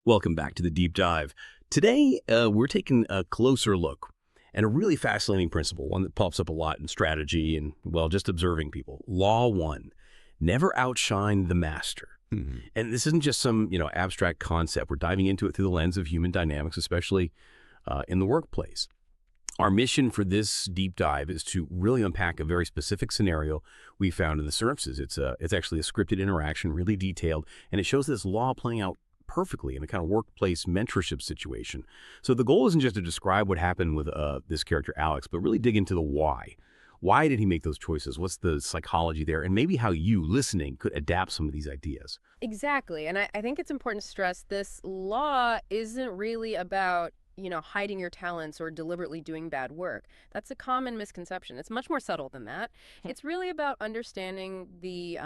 Welcome back to the Deep Dive. Today, we're taking a closer look at a really fascinating principle, one that pops up a lot in strategy and, well, just observing people. Law 1, never outshine the master. And this isn't just some, abstract concept. We're diving into it through the lens of human dynamics, especially in the workplace. Our mission for this deep dive is to really unpack a very specific scenario we found in the services. It's actually a scripted interaction, really detailed, and it shows this law playing out perfectly in a kind of workplace mentorship situation. So the goal isn't just to describe what happened with this character, Alex, but really dig into the why. Why did he make those choices? What's the psychology there? And maybe how you, listening, could adapt some of these ideas. Exactly. And I think it's important to stress this law isn't really about hiding your talents or deliberately doing bad work. That's a common misconception. It's much more subtle than that. It's really about understanding the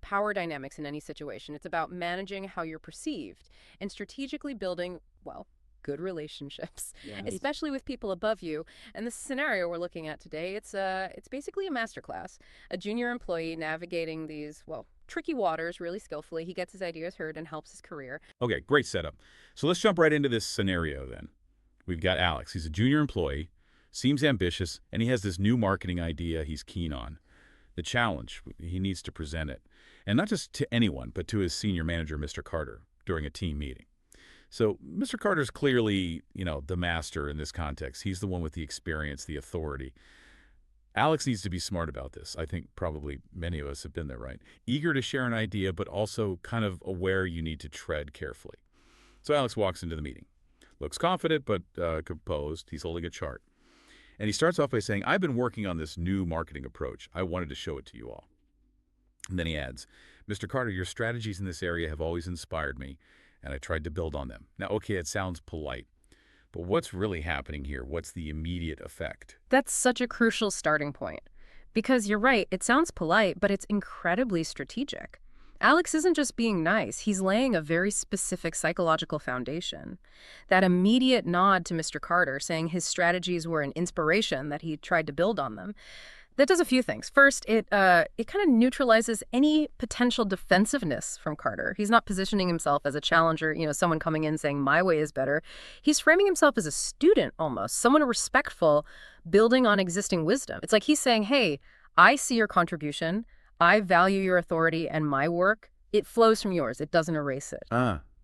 power dynamics in any situation. It's about managing how you're perceived and strategically building, well, good relationships, especially with people above you. And this scenario we're looking at today, it's basically a masterclass. A junior employee navigating these, well, tricky waters really skillfully. He gets his ideas heard and helps his career. Okay, great setup. So let's jump right into this scenario then. We've got Alex. He's a junior employee, seems ambitious, and he has this new marketing idea he's keen on. The challenge, he needs to present it. And not just to anyone, but to his senior manager, Mr. Carter, during a team meeting. So Mr. Carter's clearly, the master in this context. He's the one with the experience, the authority. Alex needs to be smart about this. I think probably many of us have been there, right? Eager to share an idea, but also kind of aware you need to tread carefully. So Alex walks into the meeting. Looks confident, but composed. He's holding a chart. And he starts off by saying, I've been working on this new marketing approach. I wanted to show it to you all. And then he adds, Mr. Carter, your strategies in this area have always inspired me, and I tried to build on them. Now, okay, it sounds polite, but what's really happening here? What's the immediate effect? That's such a crucial starting point. Because you're right, it sounds polite, but it's incredibly strategic. Alex isn't just being nice, he's laying a very specific psychological foundation. That immediate nod to Mr. Carter, saying his strategies were an inspiration that he tried to build on them, that does a few things. First, it kind of neutralizes any potential defensiveness from Carter. He's not positioning himself as a challenger, someone coming in saying, my way is better. He's framing himself as a student almost, someone respectful, building on existing wisdom. It's like he's saying, hey, I see your contribution, I value your authority, and my work, it flows from yours. It doesn't erase it.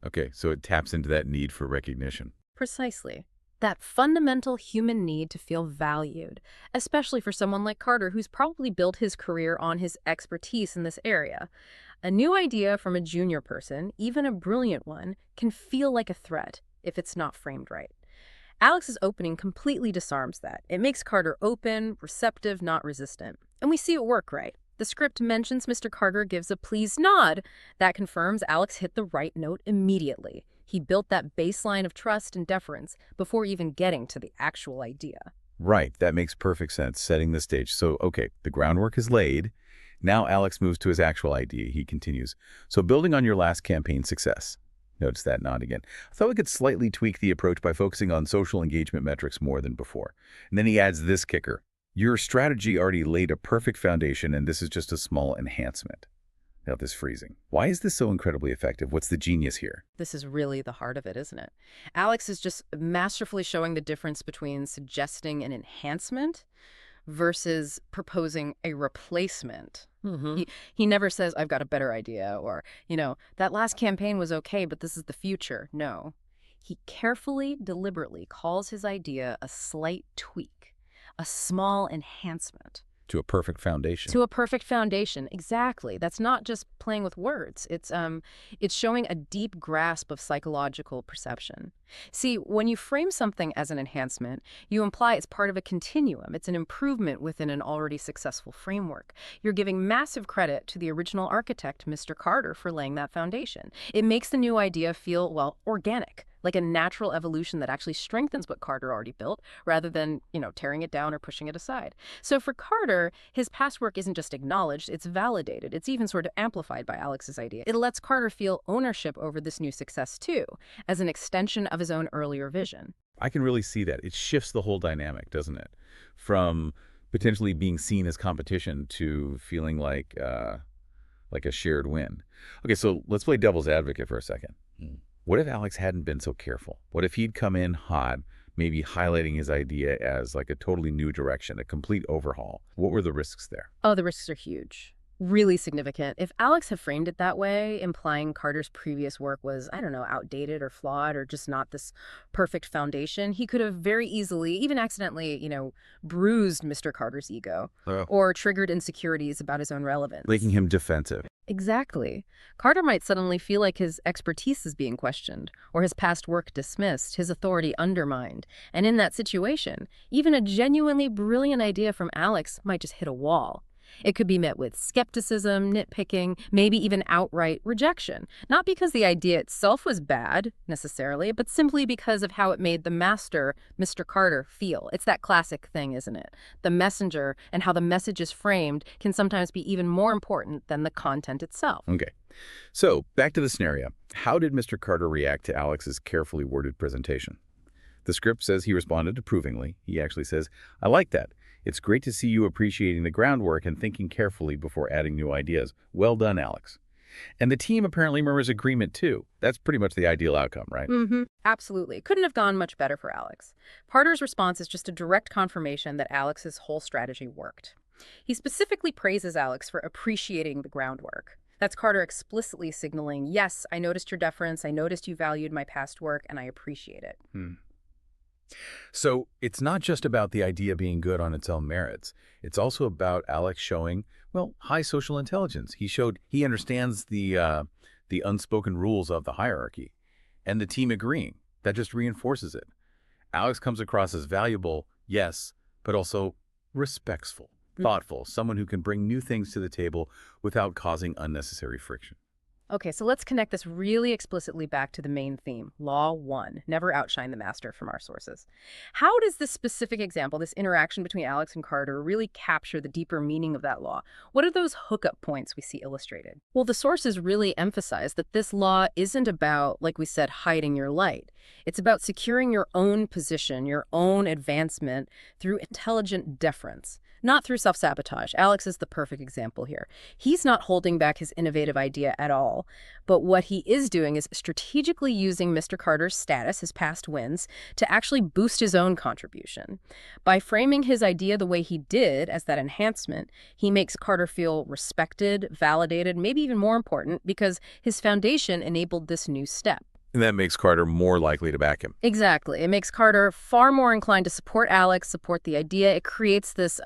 Okay, so it taps into that need for recognition. Precisely. That fundamental human need to feel valued, especially for someone like Carter, who's probably built his career on his expertise in this area. A new idea from a junior person, even a brilliant one, can feel like a threat if it's not framed right. Alex's opening completely disarms that. It makes Carter open, receptive, not resistant. And we see it work, right? The script mentions Mr. Carter gives a pleased nod. That confirms Alex hit the right note immediately. He built that baseline of trust and deference before even getting to the actual idea. Right, that makes perfect sense, setting the stage. So, okay, the groundwork is laid. Now Alex moves to his actual idea. He continues. So building on your last campaign success. Notice that nod again. I thought we could slightly tweak the approach by focusing on social engagement metrics more than before. And then he adds this kicker. Your strategy already laid a perfect foundation, and this is just a small enhancement. Now this freezing. Why is this so incredibly effective? What's the genius here? This is really the heart of it, isn't it? Alex is just masterfully showing the difference between suggesting an enhancement versus proposing a replacement. He never says, I've got a better idea, or, that last campaign was okay, but this is the future. No. He carefully, deliberately calls his idea a slight tweak, a small enhancement. To a perfect foundation. To a perfect foundation, exactly. That's not just playing with words. It's showing a deep grasp of psychological perception. See, when you frame something as an enhancement, you imply it's part of a continuum. It's an improvement within an already successful framework. You're giving massive credit to the original architect, Mr. Carter, for laying that foundation. It makes the new idea feel, well, organic, like a natural evolution that actually strengthens what Carter already built, rather than, tearing it down or pushing it aside. So for Carter, his past work isn't just acknowledged, it's validated. It's even sort of amplified by Alex's idea. It lets Carter feel ownership over this new success, too, as an extension of his own earlier vision. I can really see that. It shifts the whole dynamic, doesn't it? From potentially being seen as competition to feeling like a shared win. Okay, so let's play devil's advocate for a second. What if Alex hadn't been so careful? What if he'd come in hot, maybe highlighting his idea as like a totally new direction, a complete overhaul? What were the risks there? Oh, the risks are huge. Really significant. If Alex had framed it that way, implying Carter's previous work was, I don't know, outdated or flawed or just not this perfect foundation, he could have very easily, even accidentally, bruised Mr. Carter's ego Oh. or triggered insecurities about his own relevance. Making him defensive. Exactly. Carter might suddenly feel like his expertise is being questioned, or his past work dismissed, his authority undermined. And in that situation, even a genuinely brilliant idea from Alex might just hit a wall. It could be met with skepticism, nitpicking, maybe even outright rejection. Not because the idea itself was bad, necessarily, but simply because of how it made the master, Mr. Carter, feel. It's that classic thing, isn't it? The messenger and how the message is framed can sometimes be even more important than the content itself. Okay. So, back to the scenario. How did Mr. Carter react to Alex's carefully worded presentation? The script says he responded approvingly. He actually says, "I like that. It's great to see you appreciating the groundwork and thinking carefully before adding new ideas. Well done, Alex." And the team apparently murmurs agreement, too. That's pretty much the ideal outcome, right? Absolutely. Couldn't have gone much better for Alex. Carter's response is just a direct confirmation that Alex's whole strategy worked. He specifically praises Alex for appreciating the groundwork. That's Carter explicitly signaling, yes, I noticed your deference, I noticed you valued my past work, and I appreciate it. So it's not just about the idea being good on its own merits. It's also about Alex showing, well, high social intelligence. He showed he understands the unspoken rules of the hierarchy, and the team agreeing. That just reinforces it. Alex comes across as valuable, yes, but also respectful, thoughtful, someone who can bring new things to the table without causing unnecessary friction. Okay, so let's connect this really explicitly back to the main theme, Law 1, never outshine the master from our sources. How does this specific example, this interaction between Alex and Carter, really capture the deeper meaning of that law? What are those hookup points we see illustrated? Well, the sources really emphasize that this law isn't about, like we said, hiding your light. It's about securing your own position, your own advancement through intelligent deference. Not through self-sabotage. Alex is the perfect example here. He's not holding back his innovative idea at all, but what he is doing is strategically using Mr. Carter's status, his past wins, to actually boost his own contribution. By framing his idea the way he did as that enhancement, he makes Carter feel respected, validated, maybe even more important, because his foundation enabled this new step. And that makes Carter more likely to back him. Exactly. It makes Carter far more inclined to support Alex, support the idea. It creates this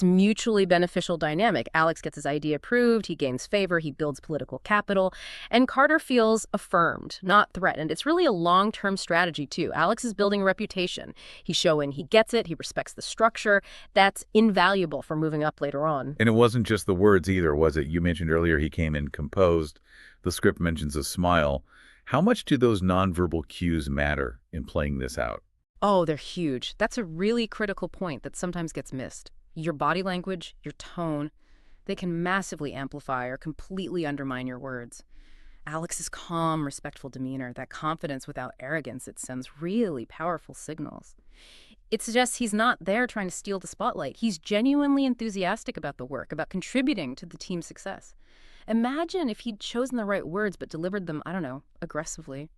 mutually beneficial dynamic. Alex gets his idea approved, he gains favor, he builds political capital, and Carter feels affirmed, not threatened. It's really a long-term strategy, too. Alex is building a reputation. He's showing he gets it, he respects the structure. That's invaluable for moving up later on. And it wasn't just the words either, was it? You mentioned earlier he came in composed. The script mentions a smile. How much do those nonverbal cues matter in playing this out? Oh, they're huge. That's a really critical point that sometimes gets missed. Your body language, your tone, they can massively amplify or completely undermine your words. Alex's calm, respectful demeanor, that confidence without arrogance, it sends really powerful signals. It suggests he's not there trying to steal the spotlight. He's genuinely enthusiastic about the work, about contributing to the team's success. Imagine if he'd chosen the right words but delivered them, I don't know, aggressively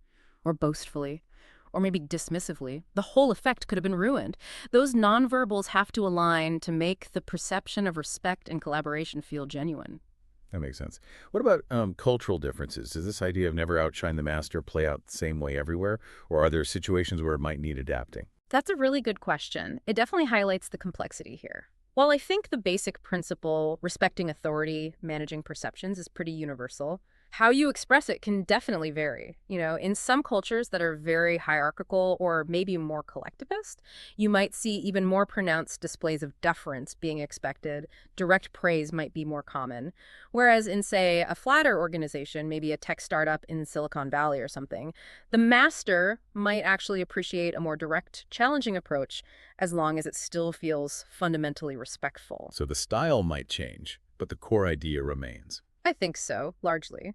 or boastfully or maybe dismissively. The whole effect could have been ruined. Those nonverbals have to align to make the perception of respect and collaboration feel genuine. That makes sense. What about cultural differences? Does this idea of never outshine the master play out the same way everywhere? Or are there situations where it might need adapting? That's a really good question. It definitely highlights the complexity here. While I think the basic principle, respecting authority, managing perceptions, is pretty universal, how you express it can definitely vary. In some cultures that are very hierarchical or maybe more collectivist, you might see even more pronounced displays of deference being expected. Direct praise might be more common. Whereas in, say, a flatter organization, maybe a tech startup in Silicon Valley or something, the master might actually appreciate a more direct, challenging approach as long as it still feels fundamentally respectful. So the style might change, but the core idea remains. I think so, largely.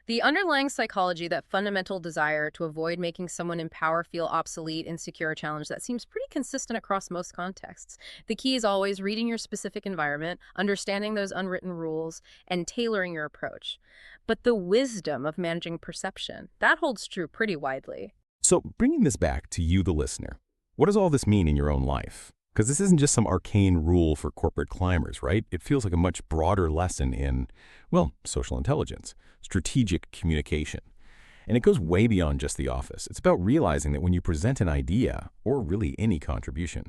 The underlying psychology, that fundamental desire to avoid making someone in power feel obsolete, insecure, or challenged, that seems pretty consistent across most contexts. The key is always reading your specific environment, understanding those unwritten rules, and tailoring your approach. But the wisdom of managing perception, that holds true pretty widely. So bringing this back to you, the listener, what does all this mean in your own life? Because this isn't just some arcane rule for corporate climbers, right? It feels like a much broader lesson in, well, social intelligence, strategic communication. And it goes way beyond just the office. It's about realizing that when you present an idea, or really any contribution,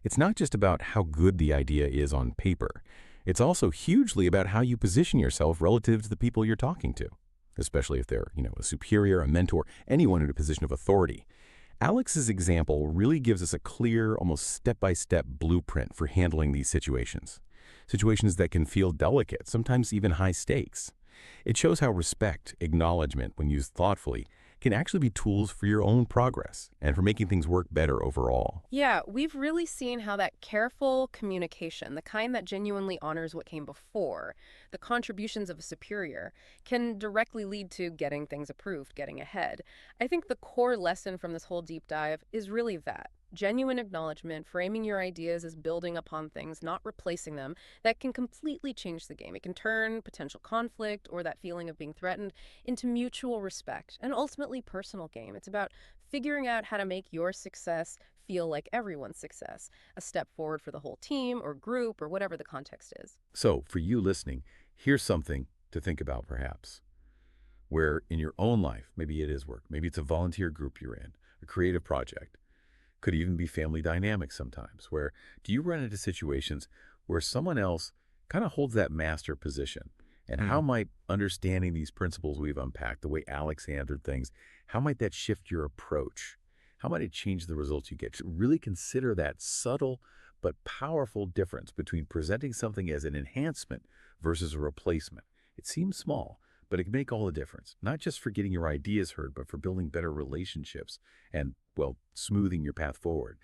it's not just about how good the idea is on paper. It's also hugely about how you position yourself relative to the people you're talking to, especially if they're, a superior, a mentor, anyone in a position of authority. Alex's example really gives us a clear, almost step-by-step blueprint for handling these situations. Situations that can feel delicate, sometimes even high stakes. It shows how respect, acknowledgement, when used thoughtfully, can actually be tools for your own progress and for making things work better overall. Yeah, we've really seen how that careful communication, the kind that genuinely honors what came before, the contributions of a superior, can directly lead to getting things approved, getting ahead. I think the core lesson from this whole deep dive is really that. Genuine acknowledgement, framing your ideas as building upon things, not replacing them, that can completely change the game. It can turn potential conflict or that feeling of being threatened into mutual respect and ultimately personal gain. It's about figuring out how to make your success feel like everyone's success, a step forward for the whole team or group or whatever the context is. So, for you listening, here's something to think about perhaps. Where in your own life, maybe it is work, maybe it's a volunteer group you're in, a creative project, could even be family dynamics sometimes, where do you run into situations where someone else kind of holds that master position? And how might understanding these principles we've unpacked, the way Alex answered things, how might that shift your approach? How might it change the results you get? Really consider that subtle but powerful difference between presenting something as an enhancement versus a replacement. It seems small, but it can make all the difference, not just for getting your ideas heard, but for building better relationships and, well, smoothing your path forward.